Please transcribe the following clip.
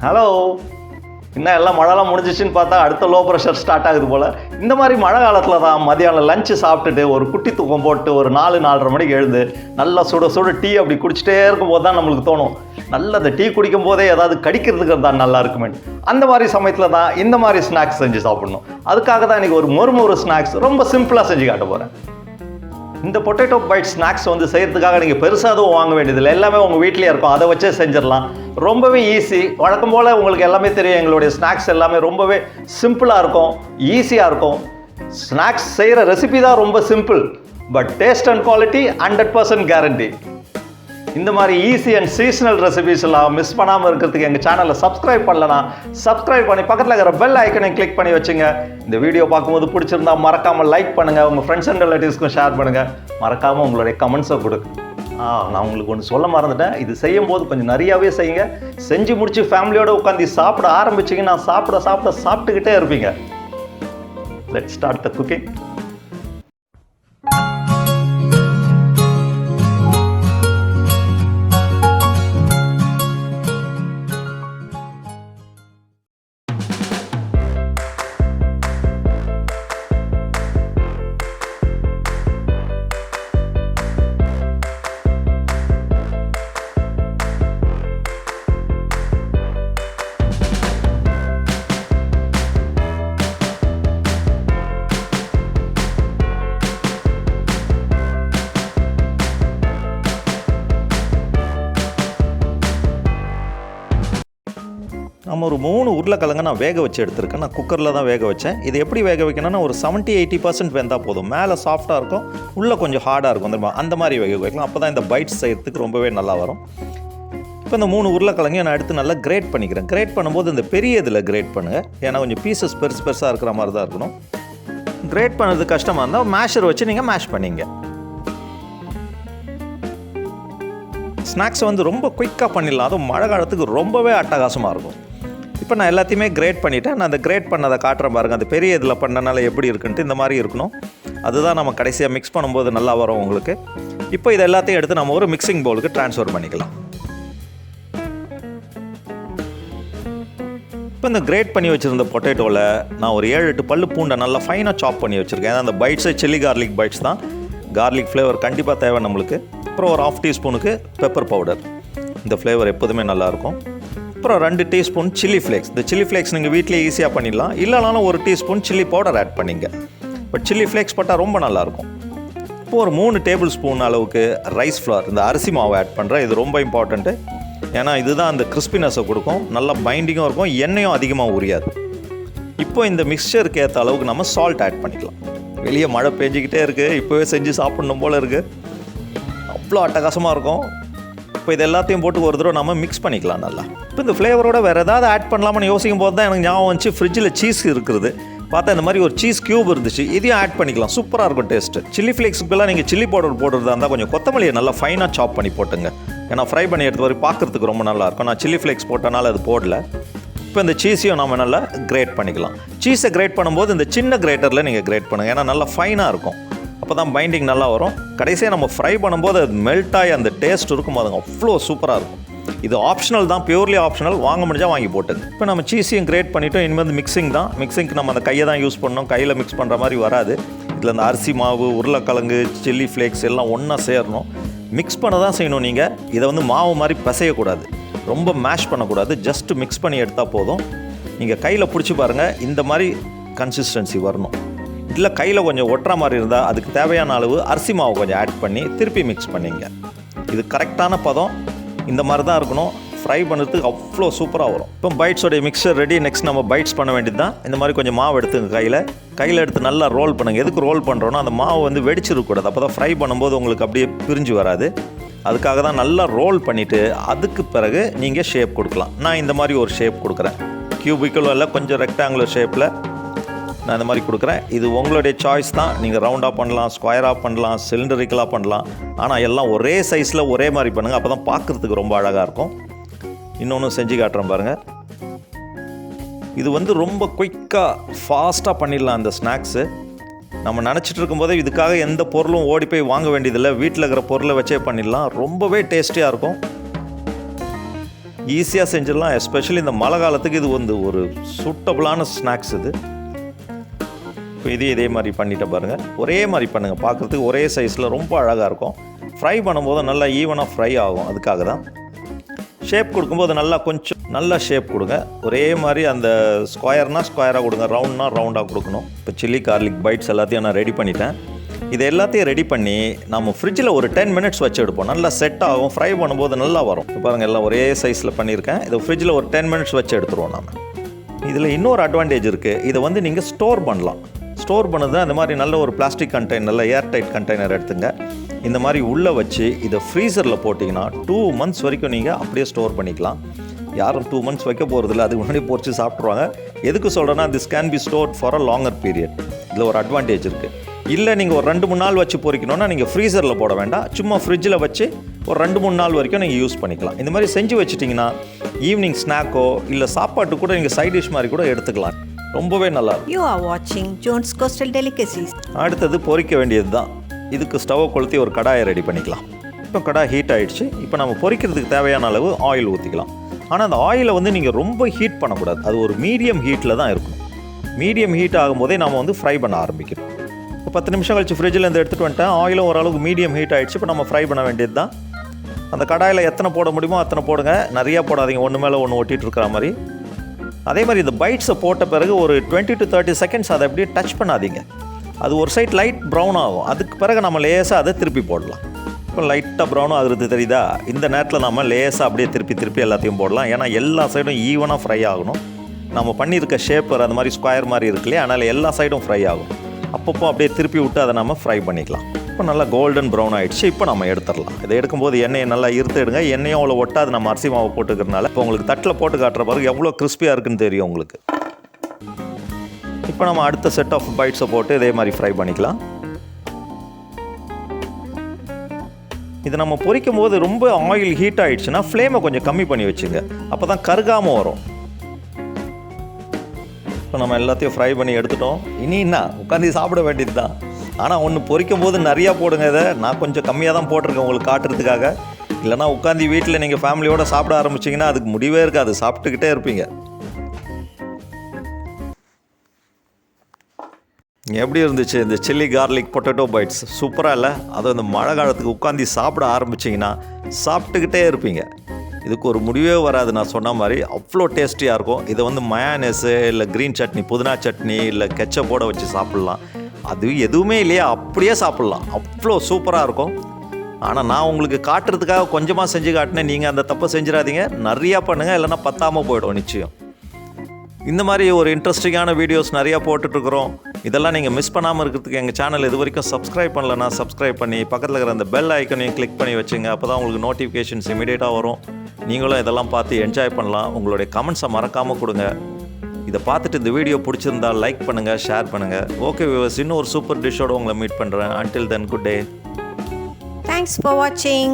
Hello, இன்னும் எல்லாம் மழைலாம் முடிஞ்சிச்சின்னு பார்த்தா அடுத்த லோ ப்ரெஷர் ஸ்டார்ட் ஆகுது போல். இந்த மாதிரி மழை காலத்தில் தான் மதியானம் லஞ்சு சாப்பிட்டுட்டு ஒரு குட்டி தூக்கம் போட்டு ஒரு 4-4:30 மணிக்கு எழுந்து நல்லா சுட டீ அப்படி குடிச்சிட்டே இருக்கும்போது தான் நம்மளுக்கு தோணும், நல்ல அந்த டீ குடிக்கும் போதே ஏதாவது கடிக்கிறதுக்கு தான் நல்லா இருக்குமே. அந்த மாதிரி சமயத்தில் தான் இந்த மாதிரி ஸ்நாக்ஸ் செஞ்சு சாப்பிடணும். அதுக்காக தான் இன்றைக்கி ஒரு மொறு ஸ்நாக்ஸ் ரொம்ப சிம்பிளாக செஞ்சு காட்ட போகிறேன். இந்த பொட்டேட்டோ பைட் ஸ்நாக்ஸ் வந்து செய்கிறதுக்காக நீங்கள் பெருசாக எதுவும் வாங்க வேண்டியதில்லை, எல்லாமே உங்கள் வீட்டிலே இருக்கும், அதை வச்சே செஞ்சிடலாம். ரொம்பவே ஈஸி. வழக்கம் போல் உங்களுக்கு எல்லாமே தெரியும், எங்களுடைய ஸ்நாக்ஸ் எல்லாமே ரொம்பவே சிம்பிளாக இருக்கும், ஈஸியாக இருக்கும். ஸ்நாக்ஸ் செய்கிற ரெசிபி தான் ரொம்ப simple, but taste and quality 100% guarantee. இந்த மாதிரி ஈஸி அண்ட் சீசனல் ரெசிபிஸ் எல்லாம் மிஸ் பண்ணாமல் இருக்கிறதுக்கு எங்கள் சேனலை சப்ஸ்கிரைப் பண்ணலனா சப்ஸ்கிரைப் பண்ணி பக்கத்தில் இருக்கிற பெல் ஐக்கனை கிளிக் பண்ணி வச்சுங்க. இந்த வீடியோ பார்க்கும்போது பிடிச்சிருந்தா மறக்காமல் லைக் பண்ணுங்கள், உங்கள் ஃப்ரெண்ட்ஸ் அண்ட் ரிலேட்டிவ்ஸ்க்கும் ஷேர் பண்ணுங்கள், மறக்காமல் உங்களுடைய கமெண்ட்ஸை கொடுங்க. நான் உங்களுக்கு ஒன்று சொல்ல மறந்துட்டேன், இது செய்யும் போது கொஞ்சம் நிறையாவே செய்யுங்க. செஞ்சு முடிச்சு ஃபேமிலியோடு உட்காந்து சாப்பிட ஆரம்பிச்சிங்கன்னா சாப்பிட்டுக்கிட்டே இருப்பீங்க. Let's start the cooking. நம்ம ஒரு 3 உருளைக்கிழங்கு நான் வேக வச்சு எடுத்துருக்கேன். நான் குக்கரில் தான் வேக வச்சேன். இது எப்படி வேக வைக்கணும்னா ஒரு 70-80% வெந்தால் போதும். மேலே சாஃப்டாக இருக்கும், உள்ளே கொஞ்சம் ஹார்டாக இருக்கும். அந்த மாதிரி வேக வைக்கலாம். அப்போ தான் இந்த பைட்ஸ் செய்கிறதுக்கு ரொம்பவே நல்லா வரும். இப்போ இந்த 3 உருளைக்கிழங்கையும் நான் எடுத்து நல்லா கிரேட் பண்ணிக்கிறேன். கிரேட் பண்ணும்போது இந்த பெரிய இதில் கிரேட் பண்ணுங்கள், ஏன்னா கொஞ்சம் பீசஸ் பெருசாக இருக்கிற மாதிரி தான் இருக்கணும். கிரேட் பண்ணுறது கஷ்டமாக இருந்தால் மேஷர் வச்சு நீங்கள் மேஷ் பண்ணிங்க. ஸ்நாக்ஸை வந்து ரொம்ப குயிக்காக பண்ணிடலாம், அதுவும் மழை காலத்துக்கு ரொம்பவே அட்டகாசமாக இருக்கும். இப்போ நான் எல்லாத்தையுமே கிரேட் பண்ணிவிட்டேன். நான் அந்த கிரேட் பண்ணதை காட்டுறேன் பாருங்கள். அந்த பெரிய இதில் பண்ணனால எப்படி இருக்குன்ட்டு இந்த மாதிரி இருக்கணும். அதுதான் நம்ம கடைசியாக மிக்ஸ் பண்ணும்போது நல்லா வரும் உங்களுக்கு. இப்போ இது எல்லாத்தையும் எடுத்து நம்ம ஒரு மிக்சிங் பவுலுக்கு ட்ரான்ஸ்ஃபர் பண்ணிக்கலாம். இப்போ இந்த கிரேட் பண்ணி வச்சுருந்த பொட்டேட்டோவில் நான் ஒரு 7-8 பல்லு பூண்டை நல்லா ஃபைனாக சாப் பண்ணி வச்சுருக்கேன். ஏன்னா அந்த பைட்ஸே சில்லி கார்லிக் பைட்ஸ் தான், கார்லிக் ஃப்ளேவர் கண்டிப்பாக தேவை நம்மளுக்கு. அப்புறம் ஒரு 1/2 டீஸ்பூனுக்கு பெப்பர் பவுடர், இந்த ஃப்ளேவர் எப்போதுமே நல்லாயிருக்கும். அப்புறம் 2 டீஸ்பூன் சில்லி ஃப்ளேக்ஸ். இந்த சில்லி ஃப்ளேக்ஸ் நீங்கள் வீட்டிலேயே ஈஸியாக பண்ணிடலாம், இல்லைனாலும் 1 டீஸ்பூன் சில்லி பவுடர் ஆட் பண்ணிங்க. பட் சில்லி ஃப்ளேக்ஸ் போட்டால் ரொம்ப நல்லாயிருக்கும். இப்போ ஒரு 3 டேபிள் ஸ்பூன் அளவுக்கு ரைஸ் ஃப்ளார், இந்த அரிசி மாவு ஆட் பண்ணுறேன். இது ரொம்ப இம்பார்ட்டண்ட்டு, ஏன்னா இதுதான் அந்த கிறிஸ்பினஸை கொடுக்கும், நல்லா பைண்டிங்கும் இருக்கும், எண்ணெயும் அதிகமாக உரியாது. இப்போ இந்த மிக்சருக்கு ஏற்ற அளவுக்கு நம்ம சால்ட் ஆட் பண்ணிக்கலாம். வெளியே மழை பெஞ்சிக்கிட்டே இருக்குது, இப்போவே செஞ்சு சாப்பிட்ணும் போல் இருக்குது, அவ்வளோ அட்டகாசமாக இருக்கும். இப்போ இது எல்லாத்தையும் போட்டு ஒரு தடவை நம்ம மிக்ஸ் பண்ணிக்கலாம் நல்லா. இப்போ இந்த ஃப்ளேவரோட வேறு ஏதாவது ஆட் பண்ணலாமான்னு யோசிக்கும் போது தான் எனக்கு ஞாபகம் வந்துச்சு, ஃப்ரிட்ஜில் சீஸ் இருக்குது. பார்த்தா இந்த மாதிரி ஒரு சீஸ் க்யூப் இருந்துச்சு, இதையும் ஆட் பண்ணிக்கலாம், சூப்பராக இருக்கும் டேஸ்ட்டு. சில்லி ஃப்ளேக்ஸுக்கெல்லாம் நீங்கள் சில்லி பவுடர் போடுறதா இருந்தால் கொஞ்சம் கொத்தமல்லியை நல்லா ஃபைனாக சாப் பண்ணி போட்டுங்க, ஏன்னா ஃப்ரை பண்ணி எடுத்து வரை பார்க்குறதுக்கு ரொம்ப நல்லாயிருக்கும். நான் சில்லி ஃப்ளேக்ஸ் போட்டனால அது போடல. இப்போ இந்த சீஸையும் நம்ம நல்லா கிரேட் பண்ணிக்கலாம். சீஸை கிரேட் பண்ணும்போது இந்த சின்ன கிரேட்டரில் நீங்கள் கிரேட் பண்ணுங்கள், ஏன்னா நல்லா ஃபைனாக இருக்கும், அப்போ தான் பைண்டிங் நல்லா வரும். கடைசியாக நம்ம ஃப்ரை பண்ணும்போது அது மெல்ட் ஆகி அந்த டேஸ்ட் இருக்கும், அதுங்க அவ்வளோ சூப்பராக இருக்கும். இது ஆப்ஷனல் தான், பியூர்லி ஆப்ஷனல், வாங்க முடிஞ்சால் வாங்கி போட்டுங்க. இப்போ நம்ம சீஸையும் கிரேட் பண்ணிவிட்டோம். இனிமேல் மிக்சிங் தான். மிக்சிங்க்கு நம்ம அந்த கையை தான் யூஸ் பண்ணோம், கையில் மிக்ஸ் பண்ணுற மாதிரி வராது. இதில் அந்த அரிசி மாவு, உருளைக்கிழங்கு, சில்லி ஃப்ளேக்ஸ் எல்லாம் ஒன்றா சேரணும். மிக்ஸ் பண்ண தான் செய்யணும். நீங்கள் இதை வந்து மாவு மாதிரி பிசையக்கூடாது, ரொம்ப மேஷ் பண்ணக்கூடாது, ஜஸ்ட்டு மிக்ஸ் பண்ணி எடுத்தால் போதும். நீங்கள் கையில் பிடிச்சி பாருங்கள், இந்த மாதிரி கன்சிஸ்டன்சி வரணும். இதில் கையில் கொஞ்சம் ஒட்டுற மாதிரி இருந்தால் அதுக்கு தேவையான அளவு அரிசி மாவு கொஞ்சம் ஆட் பண்ணி திருப்பி மிக்ஸ் பண்ணிங்க. இது கரெக்டான பதம், இந்த மாதிரி தான் இருக்கணும். ஃப்ரை பண்ணுறதுக்கு அவ்வளோ சூப்பராக வரும். இப்போ பைட்ஸோடைய மிக்சர் ரெடி. நெக்ஸ்ட் நம்ம பைட்ஸ் பண்ண வேண்டியது தான். இந்த மாதிரி கொஞ்சம் மாவு எடுத்துங்க, கையில் எடுத்து நல்லா ரோல் பண்ணுங்கள். எதுக்கு ரோல் பண்ணுறோன்னா அந்த மாவு வந்து வெடிச்சிருக்கக்கூடாது, அப்போ தான் ஃப்ரை பண்ணும்போது உங்களுக்கு அப்படியே பிரிஞ்சு வராது. அதுக்காக தான் நல்லா ரோல் பண்ணிவிட்டு அதுக்கு பிறகு நீங்கள் ஷேப் கொடுக்கலாம். நான் இந்த மாதிரி ஒரு ஷேப் கொடுக்குறேன், கியூபிக்கலும் இல்லை, கொஞ்சம் ரெக்டாங்குலர் ஷேப்பில் நான் இந்த மாதிரி கொடுக்குறேன். இது உங்களுடைய சாய்ஸ் தான், நீங்கள் ரவுண்டாக பண்ணலாம், ஸ்கொயராக பண்ணலாம், சிலிண்டரிக்கலாக பண்ணலாம். ஆனால் எல்லாம் ஒரே சைஸில் ஒரே மாதிரி பண்ணுங்கள், அப்போ தான் பார்க்குறதுக்கு ரொம்ப அழகாக இருக்கும். இன்னொன்று செஞ்சு காட்டுறேன் பாருங்கள். இது வந்து ரொம்ப குயிக்காக ஃபாஸ்ட்டாக பண்ணிடலாம் இந்த ஸ்நாக்ஸு. நம்ம நினச்சிட்டு இருக்கும்போதே இதுக்காக எந்த பொருளும் ஓடி போய் வாங்க வேண்டியதில்லை, வீட்டில் இருக்கிற பொருளை வச்சே பண்ணிடலாம். ரொம்பவே டேஸ்டியாக இருக்கும். ஈஸியாக செஞ்சிடலாம். எஸ்பெஷலி இந்த மழை காலத்துக்கு இது வந்து ஒரு சூட்டபுளான ஸ்நாக்ஸ் இது. இப்போ இதே மாதிரி பண்ணிட்டு பாருங்கள். ஒரே மாதிரி பண்ணுங்கள், பார்க்குறதுக்கு ஒரே சைஸில் ரொம்ப அழகாக இருக்கும். ஃப்ரை பண்ணும்போது நல்லா ஈவனாக ஃப்ரை ஆகும். அதுக்காக தான் ஷேப் கொடுக்கும்போது நல்லா ஷேப் கொடுங்க. ஒரே மாதிரி அந்த ஸ்கொயராக கொடுங்க, ரவுண்ட்னா ரவுண்டாக கொடுக்கணும். இப்போ சில்லி கார்லிக் பைட்ஸ் எல்லாத்தையும் நான் ரெடி பண்ணிட்டேன். இதை எல்லாத்தையும் ரெடி பண்ணி நம்ம ஃப்ரிட்ஜில் ஒரு 10 மினிட்ஸ் வச்சு எடுப்போம். நல்லா செட் ஆகும், ஃப்ரை பண்ணும்போது நல்லா வரும். இப்போ பாருங்கள், எல்லாம் ஒரே சைஸில் பண்ணியிருக்கேன். இதை ஃப்ரிட்ஜில் ஒரு 10 மினிட்ஸ் வச்சு எடுத்துருவோம் நம்ம. இதில் இன்னொரு அட்வான்டேஜ் இருக்குது. இதை வந்து நீங்கள் ஸ்டோர் பண்ணலாம். ஸ்டோர் பண்ணது இந்த மாதிரி நல்ல ஒரு பிளாஸ்டிக் கண்டெய்னரில் ஏர்டைட் கண்டெய்னர் எடுத்துங்க. இந்த மாதிரி உள்ளே வச்சு இதை ஃப்ரீசரில் போட்டிங்கன்னா 2 மந்த்ஸ் வரைக்கும் நீங்கள் அப்படியே ஸ்டோர் பண்ணிக்கலாம். யாரும் 2 மந்த்ஸ் வைக்க போகிறதில்ல, அதுக்கு முன்னாடி பொறிச்சு சாப்பிட்ருவாங்க. எதுக்கு சொல்கிறேன்னா, this can be stored for a longer period. இதில் ஒரு அட்வான்டேஜ் இருக்குது. இல்லை நீங்கள் ஒரு 2-3 நாள் வச்சு பொறிக்கணுன்னா நீங்கள் ஃப்ரீசரில் போட வேண்டாம், சும்மா ஃப்ரிட்ஜில் வச்சு ஒரு 2-3 நாள் வரைக்கும் நீங்கள் யூஸ் பண்ணிக்கலாம். இந்த மாதிரி செஞ்சு வச்சுட்டிங்கன்னா ஈவினிங் ஸ்நாக்கோ இல்லை சாப்பாட்டு கூட நீங்கள் சைட் டிஷ் மாதிரி கூட எடுத்துக்கலாம். ரொம்பவே நல்லா இருக்கும். You are watching Joan's Coastal Delicacies. அடுத்தது பொரிக்க வேண்டியது தான். இதுக்கு ஸ்டவ்வை கொளுத்தி ஒரு கடாயை ரெடி பண்ணிக்கலாம். இப்போ கடாய் ஹீட் ஆகிடுச்சு. இப்போ நம்ம பொரிக்கிறதுக்கு தேவையான அளவு ஆயில் ஊற்றிக்கலாம். ஆனால் அந்த ஆயிலை வந்து நீங்கள் ரொம்ப ஹீட் பண்ணக்கூடாது. அது ஒரு மீடியம் ஹீட்டில் தான் இருக்கணும். மீடியம் ஹீட் ஆகும்போதே நம்ம வந்து ஃப்ரை பண்ண ஆரம்பிக்கணும். இப்போ 10 நிமிஷம் கழிச்சு ஃப்ரிட்ஜில் இருந்து எடுத்துகிட்டு வந்துட்டேன். ஆயிலும் ஓரளவுக்கு மீடியம் ஹீட் ஆகிடுச்சு. இப்போ நம்ம ஃப்ரை பண்ண வேண்டியது தான். அந்த கடாயில் எத்தனை போட முடியுமோ அத்தனை போடுங்க. நிறையா போடாதீங்க, ஒன்று மேலே ஒன்று ஒட்டிகிட்டு இருக்கிற மாதிரி. அதே மாதிரி இந்த பைட்ஸை போட்ட பிறகு ஒரு 20 to 30 செகண்ட்ஸ் அதை அப்படியே டச் பண்ணாதீங்க. அது ஒரு சைட் லைட் ப்ரௌன் ஆகும். அதுக்கு பிறகு நம்ம லேசாக அதை திருப்பி போடலாம். இப்போ லைட்டாக ப்ரௌனும் ஆகுறது தெரியுதா? இந்த நேரத்தில் நம்ம லேசாக அப்படியே திருப்பி எல்லாத்தையும் போடலாம். ஏன்னா எல்லா சைடும் ஈவனாக ஃப்ரை ஆகணும். நம்ம பண்ணியிருக்க ஷேப்பர் அந்த மாதிரி ஸ்கொயர் மாதிரி இருக்கு இல்லையா, அதனால் எல்லா சைடும் ஃப்ரை ஆகும். அப்பப்போ அப்படியே திருப்பி விட்டு அதை நம்ம ஃப்ரை பண்ணிக்கலாம். இப்போ நல்லா கோல்டன் ப்ரௌன் ஆகிடுச்சு. இப்போ நம்ம எடுத்துடலாம். இதை எடுக்கும்போது எண்ணெயை நல்லா இருத்துடுங்க. எண்ணெயும் அவ்வளோ ஒட்டாது, நம்ம அரிசி மாவு போட்டுக்கிறதுனால. இப்போ உங்களுக்கு தட்டில் போட்டு காட்டுற பிறகு எவ்வளோ கிறிஸ்பியாக இருக்குன்னு தெரியும் உங்களுக்கு. இப்போ நம்ம அடுத்த செட் ஆஃப் பைட்ஸை போட்டு இதே மாதிரி ஃப்ரை பண்ணிக்கலாம். இது நம்ம பொரிக்கும் போது ரொம்ப ஆயில் ஹீட் ஆகிடுச்சுன்னா ஃப்ளேமை கொஞ்சம் கம்மி பண்ணி வச்சுங்க. அப்போ தான் கருகாமல் வரும். இப்போ நம்ம எல்லாத்தையும் ஃப்ரை பண்ணி எடுத்துட்டோம். இனி என்ன, உட்காந்து சாப்பிட வேண்டியது தான். ஆனால் ஒன்று பொரிக்கும் போது நிறையா போடுங்க. இதை நான் கொஞ்சம் கம்மியாக தான் போட்டிருக்கேன் உங்களுக்கு காட்டுறதுக்காக. இல்லைனா உட்காந்து வீட்டில் நீங்கள் ஃபேமிலியோடு சாப்பிட ஆரம்பிச்சிங்கன்னா அதுக்கு முடிவே இருக்காது, சாப்பிட்டுக்கிட்டே இருப்பீங்க. எப்படி இருந்துச்சு இந்த சில்லி கார்லிக் பொட்டேட்டோ பைட்ஸ்? சூப்பராக இல்லை? அதுவும் இந்த மழை காலத்துக்கு உட்காந்து சாப்பிட ஆரம்பிச்சிங்கன்னா சாப்பிட்டுக்கிட்டே இருப்பீங்க. இதுக்கு ஒரு முடிவே வராது. நான் சொன்ன மாதிரி அவ்வளோ டேஸ்டியாக இருக்கும். இதை வந்து மயானேஸு இல்லை க்ரீன் சட்னி, புதினா சட்னி இல்லை கெச்சப்போட வச்சு சாப்பிட்லாம். அது எதுவுமே இல்லையா, அப்படியே சாப்பிட்லாம். அவ்வளோ சூப்பராக இருக்கும். ஆனால் நான் உங்களுக்கு காட்டுறதுக்காக கொஞ்சமாக செஞ்சு காட்டினேன். நீங்கள் அந்த தப்பை செஞ்சிடாதீங்க, நிறையா பண்ணுங்கள், இல்லைனா பத்தாமல் போய்டும் நிச்சயம். இந்த மாதிரி ஒரு இன்ட்ரெஸ்டிங்கான வீடியோஸ் நிறையா போட்டுட்ருக்குறோம். இதெல்லாம் நீங்கள் மிஸ் பண்ணாமல் இருக்கிறதுக்கு எங்கள் சேனல் இது வரைக்கும் சப்ஸ்கிரைப் பண்ணலன்னா சப்ஸ்கிரைப் பண்ணி பக்கத்தில் இருக்கிற அந்த பெல் ஐக்கனையும் கிளிக் பண்ணி வச்சுங்க. அப்போ தான் உங்களுக்கு நோட்டிஃபிகேஷன்ஸ் இமீடியட்டாக வரும். நீங்களும் இதெல்லாம் பார்த்து என்ஜாய் பண்ணலாம். உங்களுடைய கமெண்ட்ஸை மறக்காமல் கொடுங்க. இதை பார்த்துட்டு இந்த வீடியோ பிடிச்சிருந்தால் லைக் பண்ணுங்கள், ஷேர் பண்ணுங்கள். ஓகே வியூவர்ஸ், இன்னும் ஒரு சூப்பர் டிஷ்ஷோடு உங்களை மீட் பண்ணுறேன். Until then, good day. Thanks for watching.